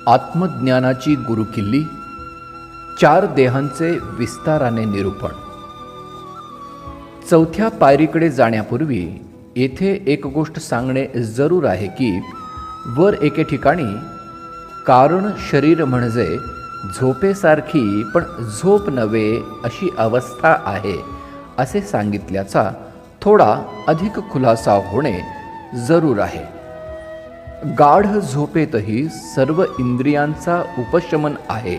आत्मज्ञानाची गुरुकिल्ली, चार देहांचे विस्ताराने निरूपण. चौथ्या पायरीकडे जाण्यापूर्वी येथे एक गोष्ट सांगणे जरूर आहे की वर एके ठिकाणी कारण शरीर म्हणजे झोपेसारखी पण झोप नव्हे अशी अवस्था आहे असे सांगितल्याचा थोडा अधिक खुलासा होणे जरूर आहे. गाढ झोपेतही सर्व इंद्रियांचा उपशमन आहे.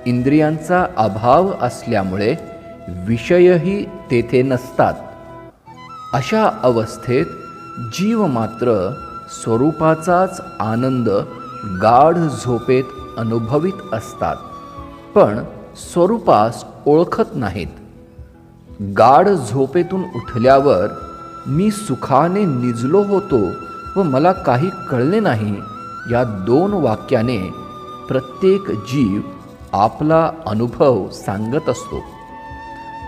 इंद्रियांचा अभाव असल्यामुळे विषयही तेथे नसतात. अशा अवस्थेत जीव मात्र स्वरूपाचाच आनंद गाढ झोपेत अनुभवित असतात, पण स्वरूपास ओळखत नाहीत. गाढ झोपेतून उठल्यावर मी सुखाने निजलो होतो व मला काही कळले नाही या दोन वाक्याने प्रत्येक जीव आपला अनुभव सांगत असतो.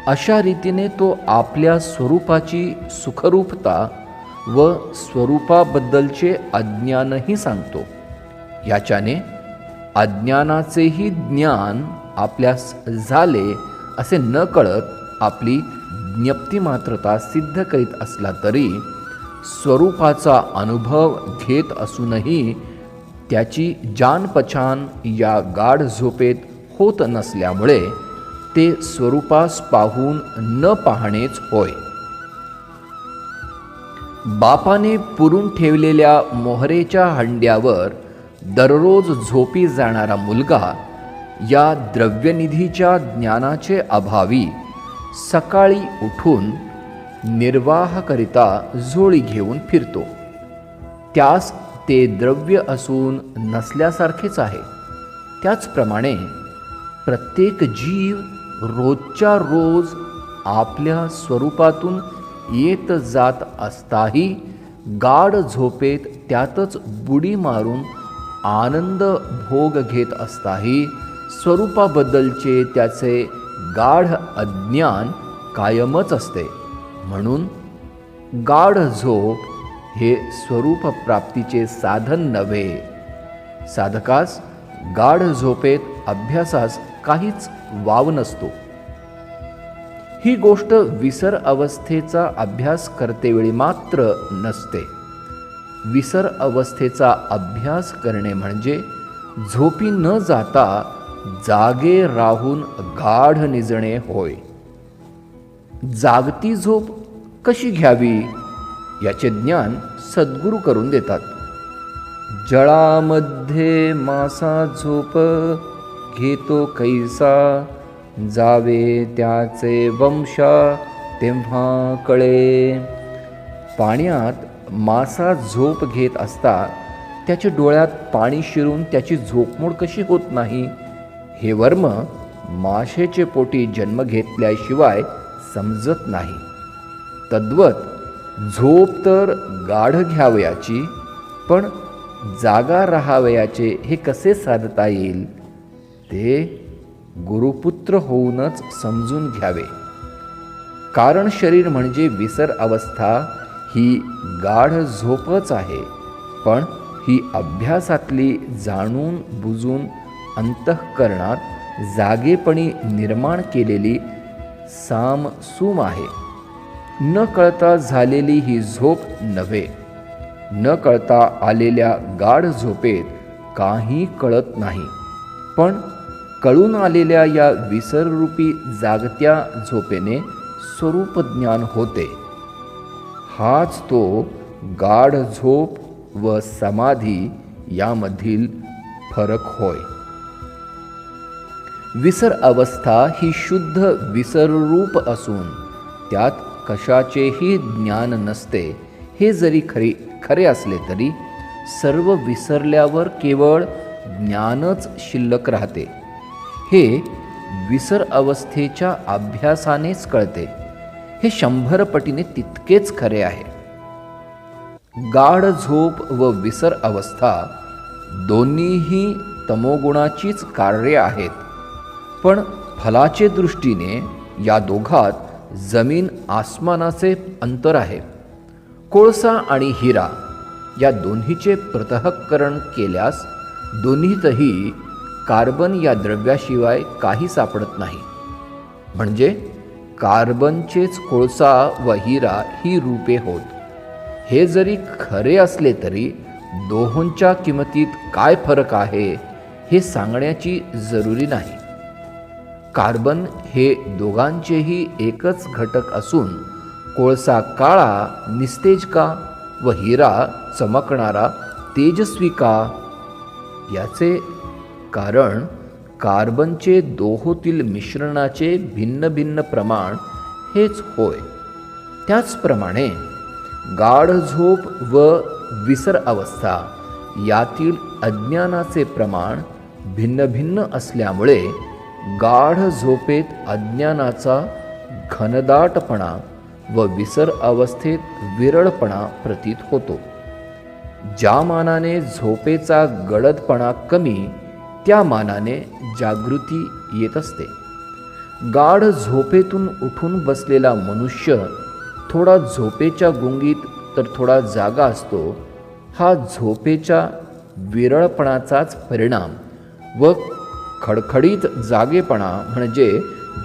अशा रीतीने तो आपल्या स्वरूपाची सुखरूपता व स्वरूपाबद्दलचे अज्ञानही सांगतो. याच्याने अज्ञानाचेही ज्ञान आपल्यास झाले असे न कळत आपली ज्ञप्तिमात्रता सिद्ध करीत असला तरी स्वरूपाचा अनुभव घेत असूनही त्याची जानपछान या गाढ झोपेत होत नसल्यामुळे ते स्वरूपास पाहून न पाहणेच होय. बापाने पुरून ठेवलेल्या मोहरेच्या हंड्यावर दररोज झोपी जाणारा मुलगा या द्रव्यनिधीच्या ज्ञानाचे अभावी सकाळी उठून निर्वाहाकरिता झोळी घेऊन फिरतो. त्यास ते द्रव्य असून नसल्यासारखेच आहे. त्याचप्रमाणे प्रत्येक जीव रोजच्या रोज आपल्या स्वरूपातून येत जात असताही गाढ झोपेत त्यातच बुडी मारून आनंद भोग घेत असताही स्वरूपाबद्दलचे त्याचे गाढ अज्ञान कायमच असते. म्हणून गाढ झोप हे स्वरूप प्राप्तीचे साधन नव्हे. साधकास गाढ झोपेत अभ्यासास काहीच वाव नसतो. ही गोष्ट विसर अवस्थेचा अभ्यास करतेवेळी मात्र नसते. विसर अवस्थेचा अभ्यास करणे म्हणजे झोपी न जाता जागे राहून गाढ निजणे होय. जागती झोप कशी घ्यावी याचे ज्ञान सद्गुरू करून देतात. जळामध्ये मासा झोप घेतो कैसा, जावे त्याचे वंशा तेव्हा कळे. पाण्यात मासा झोप घेत असता त्याच्या डोळ्यात पाणी शिरून त्याची झोपमोड कशी होत नाही हे वर्म माशेचे पोटी जन्म घेतल्याशिवाय समजत नाही. तद्वत झोप तर गाढ घ्यावयाची, पण जागा राहावयाचे हे कसे साधता येईल ते गुरुपुत्र होऊनच समजून घ्यावे. कारण शरीर म्हणजे विसर अवस्था ही गाढ झोपच आहे, पण ही अभ्यासातली जाणून बुजून अंतःकरणात जागेपणी निर्माण केलेली सामसूम आहे. न कळता झालेली ही झोप नव्हे. न कळता आलेल्या गाढ झोपेत काही कळत नाही, पण कळून आलेल्या या विसररूपी जागत्या झोपेने स्वरूप ज्ञान होते. हाच तो गाढ झोप व समाधी यामधील फरक होय. विसर अवस्था ही शुद्ध विसररूप असून त्यात कशाचेही ज्ञान नसते. हे जरी खरे असले तरी सर्व विसरल्यावर केवळ ज्ञानच शिल्लक राहते. हे विसर अवस्थेच्या अभ्यासानेच कळते. हे 100 पटीने तितकेच खरे आहे. गाढ झोप व विसर अवस्था दोन्हीही तमोगुणाचीच कार्ये आहेत, पण फलाचे दृष्टीने या दोघात जमीन आसमानाचे अंतर आहे. कोळसा आणि हिरा या दोन्हीचे पृथक्करण केल्यास दोन्हीतही कार्बन या द्रव्याशिवाय काही सापडत नाही. म्हणजे कार्बनचेच कोळसा व हिरा ही रूपे होत. हे जरी खरे असले तरी दोहोंच्या किमतीत काय फरक आहे हे सांगण्याची जरुरी नाही. कार्बन हे दोघांचेही एकच घटक असून कोळसा काळा निस्तेज का व हिरा चमकणारा तेजस्वी का? याचे कारण कार्बनचे दोहोतील मिश्रणाचे भिन्न भिन्न प्रमाण हेच होय. त्याचप्रमाणे गाढ झोप व विसर अवस्था यातील अज्ञानाचे प्रमाण भिन्न भिन्न असल्यामुळे गाढ झोपेत अज्ञानाचा घनदाटपणा व विसर अवस्थेत विरळपणा प्रतीत होतो. ज्या मानाने झोपेचा गडदपणा कमी त्या मानाने जागृती येत असते. गाढ झोपेतून उठून बसलेला मनुष्य थोडा झोपेच्या गुंगीत तर थोडा जागा असतो. हा झोपेच्या विरळपणाचाच परिणाम व खडखडीत जागेपणा म्हणजे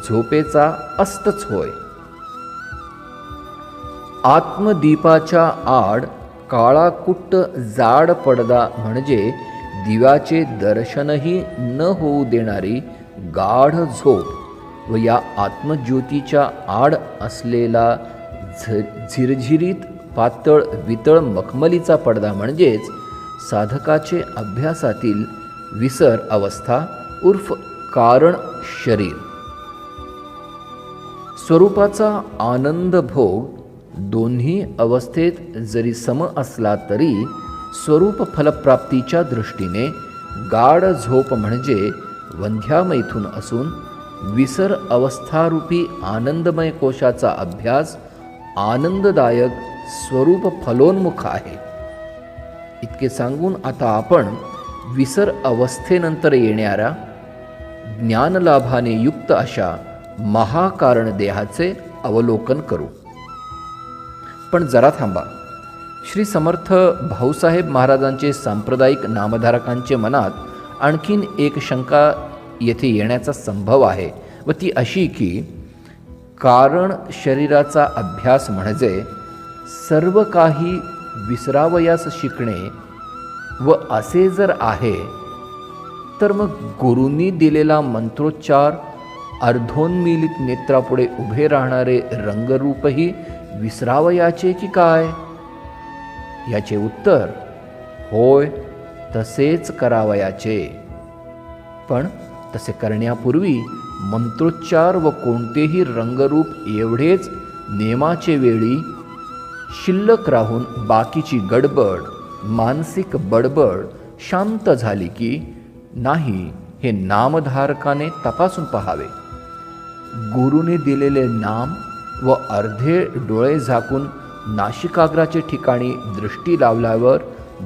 झोपेचा अस्तच होय. आत्मदीपाच्या आड काळा कुट्ट जाड पडदा म्हणजे दिव्याचे दर्शनही न होऊ देणारी गाढ झोप व या आत्मज्योतीच्या आड असलेला झिरझिरीत पातळ वितळ मखमलीचा पडदा म्हणजेच साधकाचे अभ्यासातील विसर अवस्था उर्फ कारण शरीर. स्वरूपाचा आनंद भोग दोन्ही अवस्थेत जरी सम असला तरी स्वरूप फलप्राप्तीच्या दृष्टीने गाढ झोप म्हणजे वंध्या मैथून असून विसर अवस्थारूपी आनंदमय कोशाचा अभ्यास आनंददायक स्वरूप फलोन्मुख आहे. इतके सांगून आता आपण विसर अवस्थेनंतर येणाऱ्या ज्ञानलाभाने युक्त अशा महाकारण देहाचे अवलोकन करू. पण जरा थांबा. श्री समर्थ भाऊसाहेब महाराजांचे सांप्रदायिक नामधारकांचे मनात आणखीन एक शंका येथे येण्याचा संभव आहे व ती अशी की कारण शरीराचा अभ्यास म्हणजे सर्व काही विसरावयास शिकणे व असे जर आहे तर मग गुरूंनी दिलेला मंत्रोच्चार अर्धोन्मीलित नेत्रापुढे उभे राहणारे रंगरूपही विसरावयाचे की काय? याचे उत्तर होय, तसेच करावयाचे. पण तसे करण्यापूर्वी मंत्रोच्चार व कोणतेही रंगरूप एवढेच नेमाचे वेळी शिल्लक राहून बाकीची गडबड मानसिक बडबड शांत झाली की नाही हे नामधारकाने तपासून पहावे. गुरुने दिलेले नाम व अर्धे डोळे झाकून नाशिकाग्राचे ठिकाणी दृष्टी लावल्यावर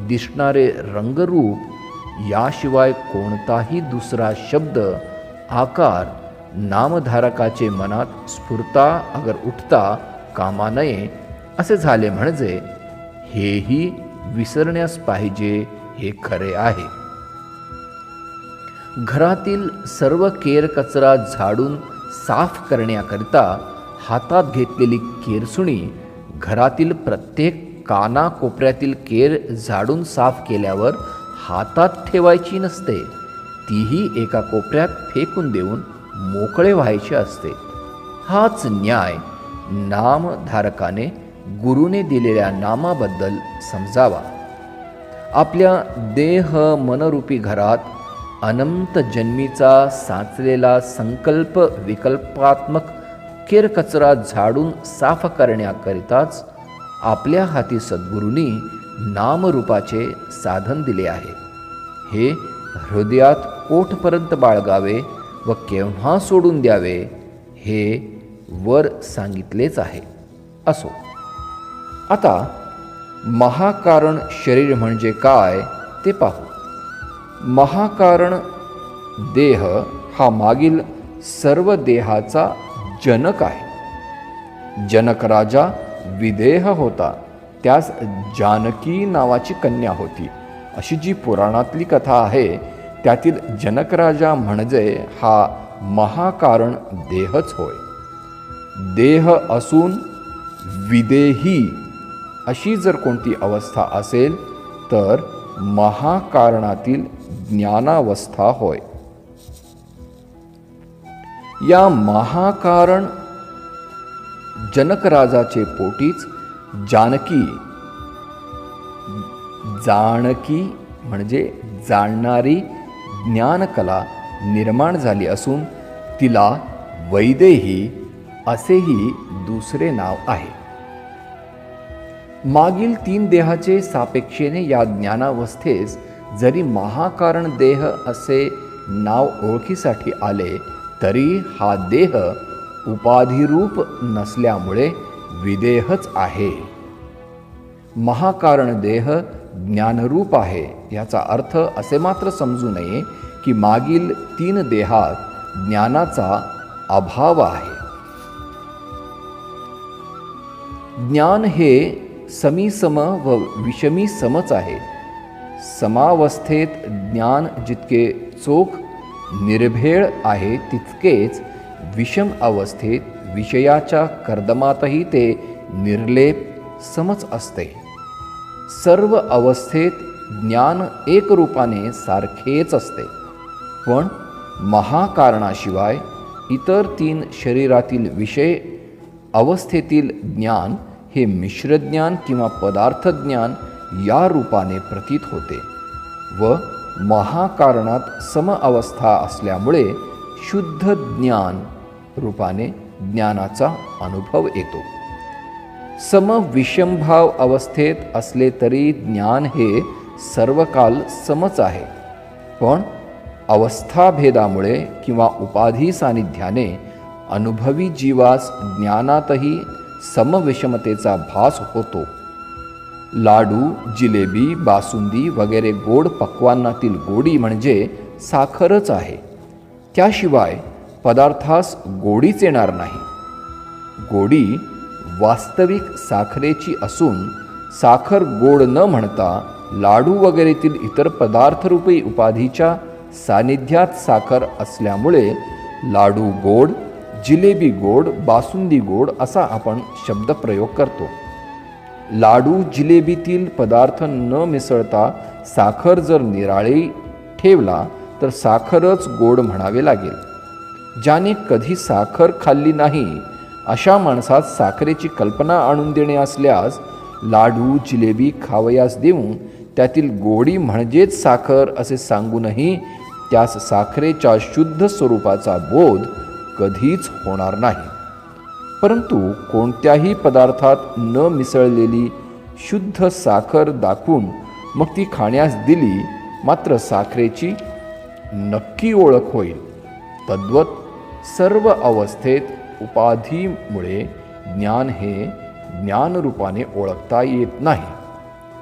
दिसणारे रंगरूप याशिवाय कोणताही दुसरा शब्द आकार नामधारकाचे मनात स्फुरता अगर उठता कामा नये असे झाले म्हणजे हेही विसरण्यास पाहिजे हे खरे आहे. घरातील सर्व केर कचरा झाडून साफ करण्याकरिता हातात घेतलेली केरसुणी घरातील प्रत्येक कानाकोपऱ्यातील केर झाडून साफ केल्यावर हातात ठेवायची नसते. तीही एका कोपऱ्यात फेकून देऊन मोकळे व्हायचे असते. हाच न्याय नामधारकाने गुरुने दिलेल्या नामाबद्दल समजावा. आपल्या देह मनरूपी घरात अनंत जन्मीचा साचलेला संकल्प विकल्पात्मक केरकचरा झाडून साफ करण्याकरिताच आपल्या हाती सद्गुरूंनी नामरूपाचे साधन दिले आहे. हे हृदयात कोठपर्यंत बाळगावे व केव्हा सोडून द्यावे हे वर सांगितलेच आहे. असो, आता महाकारण शरीर म्हणजे काय ते पाहू. महाकारण देह हा मागील सर्व देहाचा जनक आहे. जनक राजा विदेह होता, त्यास जानकी नावाची कन्या होती अशी जी पुराणातली कथा आहे त्यातील जनकराजा म्हणजे हा महाकारण देहच होय. देह असून विदेही अशी जर कोणती अवस्था असेल तर महाकारणातील ज्ञानावस्था होय. या महाकारण जनकराजाचे पोटीच जानकी म्हणजे जाणणारी ज्ञानकला निर्माण झाली असून तिला वैदेही असेही दुसरे नाव आहे. मागील 3 देहाचे सापेक्षेने या ज्ञानावस्थेस जरी महाकारण देह असे नाव ओळखीसाठी आले तरी हा देह उपाधिरूप नसल्यामुळे विदेहच आहे. महाकारण देह ज्ञानरूप आहे याचा अर्थ असे मात्र समजू नये की मागील 3 देहात ज्ञानाचा अभाव आहे. ज्ञान हे समीसम व विषमी समच आहे. समावस्थेत ज्ञान जितके चोख निर्भेळ आहे तितकेच विषम अवस्थेत विषयाच्या कर्दमातही ते निर्लेप समच असते. सर्व अवस्थेत ज्ञान एकरूपाने सारखेच असते, पण महाकारणाशिवाय इतर 3 शरीरातील विषय अवस्थेतील ज्ञान हे मिश्रज्ञान किंवा पदार्थ ज्ञान या रूपाने प्रतीत होते व महाकारणात सम अवस्था असल्यामुळे शुद्ध ज्ञान रूपाने ज्ञानाचा अनुभव येतो. सम विषमभाव अवस्थेत असले तरी ज्ञान हे सर्वकाल समच आहे, पण अवस्थाभेदामुळे किंवा उपाधी सानिध्याने अनुभवी जीवास ज्ञानातही समविषमतेचा भास होतो. लाडू, जिलेबी, बासुंदी वगैरे गोड पक्वान्नातील गोडी म्हणजे साखरच आहे. त्याशिवाय पदार्थास गोडीच येणार नाही. गोडी वास्तविक साखरेची असून साखर गोड न म्हणता लाडू वगैरेतील इतर पदार्थरूपी उपाधीच्या सानिध्यात साखर असल्यामुळे लाडू गोड, जिलेबी गोड, बासुंदी गोड असा आपण शब्दप्रयोग करतो. लाडू जिलेबीतील पदार्थ न मिसळता साखर जर निराळी ठेवला तर साखरच गोड म्हणावे लागेल. ज्याने कधी साखर खाल्ली नाही अशा माणसात साखरेची कल्पना आणून देणे असल्यास लाडू जिलेबी खावयास देऊन त्यातील गोडी म्हणजेच साखर असे सांगूनही त्यास साखरेच्या शुद्ध स्वरूपाचा बोध कधीच होणार नाही. परंतु कोणत्याही पदार्थात न मिसळलेली शुद्ध साखर दाखवून मग ती खाण्यास दिली मात्र साखरेची नक्की ओळख होईल. तद्वत सर्व अवस्थेत उपाधीमुळे ज्ञान हे ज्ञानरूपाने ओळखता येत नाही.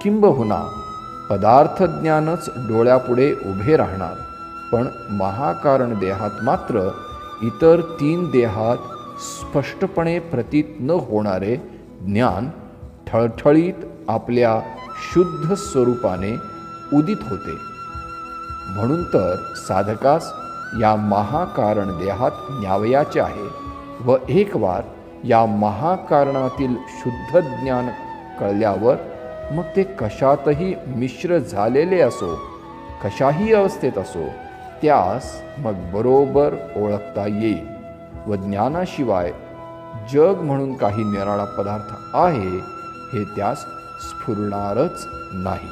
किंबहुना पदार्थ ज्ञानच डोळ्यापुढे उभे राहणार, पण महाकारण देहात मात्र इतर 3 देहात स्पष्टपणे प्रतीत न होणारे ज्ञान ठळठळीत आपल्या शुद्ध स्वरूपाने उदित होते. म्हणून तर साधकास या महाकारण देहात न्यावयाचे आहे व एक वार या महाकारणातील शुद्ध ज्ञान कळल्यावर मग ते कशातही मिश्र झालेले असो, कशाही अवस्थेत असो, त्यास मग बरोबर ओळखता येईल व ज्ञानाशिवाय जग म्हणून काही निराळा पदार्थ आहे हे त्यास स्फुरणारच नाही.